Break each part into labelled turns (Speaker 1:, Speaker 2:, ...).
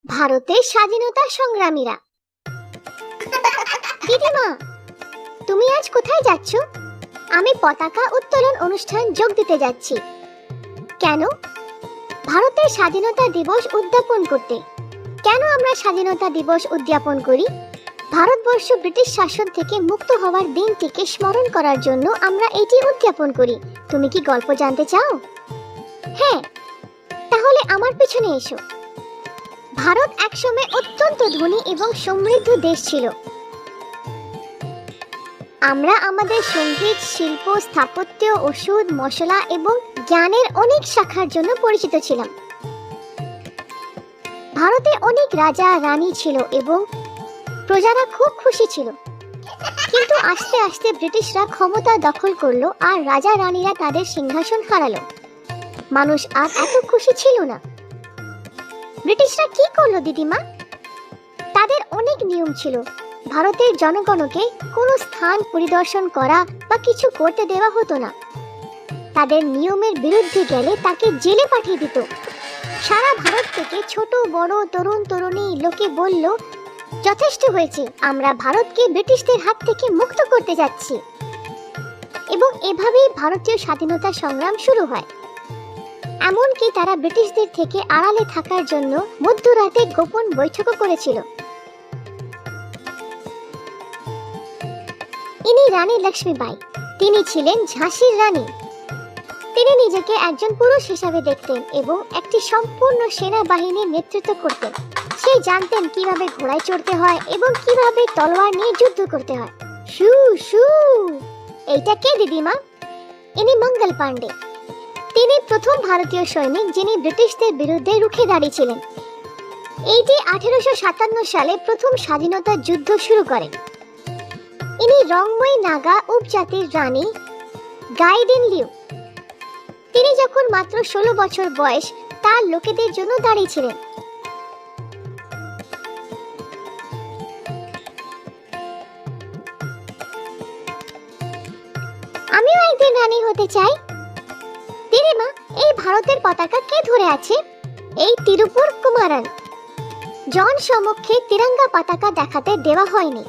Speaker 1: ভারতের স্বাধীনতা সংগ্রামীরা। দিদিমা, তুমি আজ কোথায় যাচ্ছ? আমি পতাকা উত্তোলন অনুষ্ঠান যোগ দিতে যাচ্ছি। কেন? ভারতের স্বাধীনতা দিবস উদযাপন করতে। কেন আমরা স্বাধীনতা দিবস উদযাপন করি? ভারতবর্ষ ব্রিটিশ শাসন থেকে মুক্ত হওয়ার দিনটিকে স্মরণ করার জন্য আমরা এটি উদযাপন করি। তুমি কি গল্প জানতে চাও? হ্যাঁ, তাহলে আমার পিছনে এসো। ভারত একসময় অত্যন্ত ধনী এবং সমৃদ্ধ দেশ ছিল। আমরা আমাদের সঙ্গীত, শিল্প, স্থাপত্য, ওষুধ, মশলা এবং জ্ঞানের অনেক শাখার জন্য পরিচিত ছিলাম। ভারতে অনেক রাজা রানী ছিল এবং প্রজারা খুব খুশি ছিল। কিন্তু আস্তে আস্তে ব্রিটিশরা ক্ষমতা দখল করলো আর রাজা রানীরা তাদের সিংহাসন হারালো। মানুষ আর এত খুশি ছিল না। ব্রিটিশরা কি করলো দিদিমা? তাদের অনেক নিয়ম ছিল। ভারতের জনগণকে কোনো স্থান পরিদর্শন করা বা কিছু করতে দেওয়া হতো না। তাদের নিয়মের বিরুদ্ধে গেলে তাকে জেলে পাঠিয়ে দিত। সারা ভারত থেকে ছোট বড় তরুণ তরুণী লোকে বলল, যথেষ্ট হয়েছে, আমরা ভারতকে ব্রিটিশদের হাত থেকে মুক্ত করতে যাচ্ছি। এবং এভাবেই ভারতীয় স্বাধীনতা সংগ্রাম শুরু হয়। এমনকি তারা ব্রিটিশদের থেকে আড়ালে থাকার জন্য মধ্যরাতে গোপন বৈঠকও করেছিল। ইনি রানী লক্ষ্মীবাই। তিনি ছিলেন ঝাঁসির রানী। তিনি নিজেকে একজন পুরুষ হিসাবে দেখতেন এবং একটি সম্পূর্ণ সেনাবাহিনীর নেতৃত্ব করতেন। সে জানতেন কিভাবে ঘোড়ায় চড়তে হয় এবং কিভাবে তলোয়ার নিয়ে যুদ্ধ করতে হয়। শু শু। এইটা কে দিদিমা? ইনি মঙ্গল পান্ডে। তিনি প্রথম ভারতীয় সৈনিক যিনি ব্রিটিশদের বিরুদ্ধে রুখে দাঁড়িয়েছিলেন। এইটি 1857 সালে প্রথম স্বাধীনতা যুদ্ধ শুরু করেন। ইনি রংময়ী নাগা উপজাতির রানী গাইডিনলিউ। তিনি যখন মাত্র 16 বছর বয়স, তার লোকেদের জন্য দাঁড়িয়েছিলেন। আমিও একদিন রানী হতে চাই। দিদিমা, এই ভারতের পতাকা কে ধরে আছে? এই তিরুপুর কুমারন। জন সমক্ষে তিরঙ্গা পতাকা দেখাতে দেওয়া হয়নি,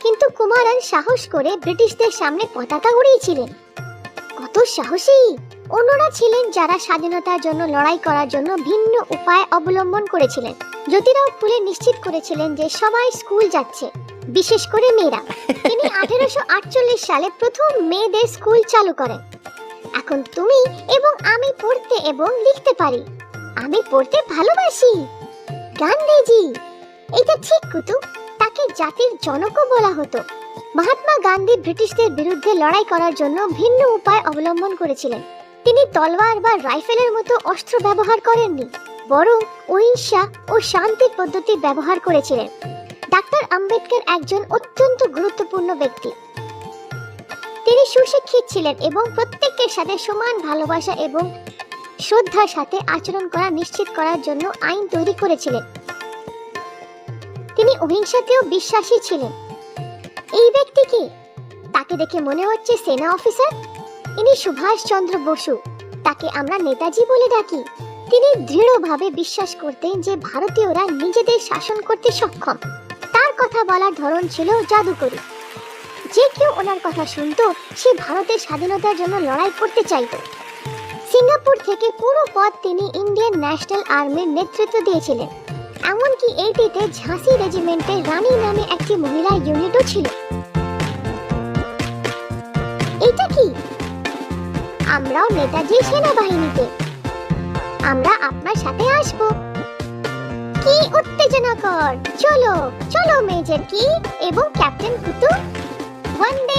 Speaker 1: কিন্তু কুমারন সাহস করে ব্রিটিশদের সামনে পতাকা উড়িয়েছিলেন। কত সাহসী! অন্যরা ছিলেন যারা স্বাধীনতার জন্য লড়াই করার জন্য ভিন্ন উপায় অবলম্বন করেছিলেন। জ্যোতিরাও ফুলে নিশ্চিত করেছিলেন যে সবাই স্কুল যাচ্ছে, বিশেষ করে মেয়েরা। তিনি 1848 সালে প্রথম মেয়েদের স্কুল চালু করেন। এখন তুমি এবং আমি পড়তে এবং লিখতে পারি। আমি পড়তে ভালোবাসি। গান্ধীজি। এটা ঠিক কুতু। তাকে জাতির জনকও বলা হতো। মহাত্মা গান্ধী ব্রিটিশদের বিরুদ্ধে লড়াই করার জন্য ভিন্ন উপায় অবলম্বন করেছিলেন। তিনি তলোয়ার বা রাইফেলের মতো অস্ত্র ব্যবহার করেননি, বরং অহিংসা ও শান্তির পদ্ধতি ব্যবহার করেছিলেন। ডাক্তার আম্বেদকর একজন অত্যন্ত গুরুত্বপূর্ণ ব্যক্তি। তিনি সুশিক্ষিত ছিলেন এবং প্রত্যেকের সাথে সমান ভালোবাসা এবং শ্রদ্ধার সাথে আচরণ করা নিশ্চিত করার জন্য আইন তৈরি করেছিলেন। তিনি অহিংসাতেও বিশ্বাসী ছিলেন। এই ব্যক্তিকে, তাকে দেখে মনে হচ্ছে সেনা অফিসার। ইনি সুভাষ চন্দ্র বসু। তাকে আমরা নেতাজি বলে ডাকি। তিনি দৃঢ়ভাবে বিশ্বাস করতেন যে ভারতীয়রা নিজেদের শাসন করতে সক্ষম। তার কথা বলার ধরন ছিল জাদুকরী। যে কেউ ওনার কথা শুনতো, সে ভারতের স্বাধীনতার জন্য লড়াই করতে চাইতো। সিঙ্গাপুর থেকে পুরো পথ তিনি ইন্ডিয়ান ন্যাশনাল আর্মির নেতৃত্ব দিয়েছিলেন। এমনকি এইটিতে ঝাঁসি রেজিমেন্টে রানী নামে একটি মহিলা ইউনিটও ছিল। এটা কি? আমরাও নেতাজি সেনাবাহিনীতে। আমরা আপনার সাথে আসব। কি উত্তেজনাকর! চলো চলো মেজর কি এবং ক্যাপ্টেন কুতুব। वंदे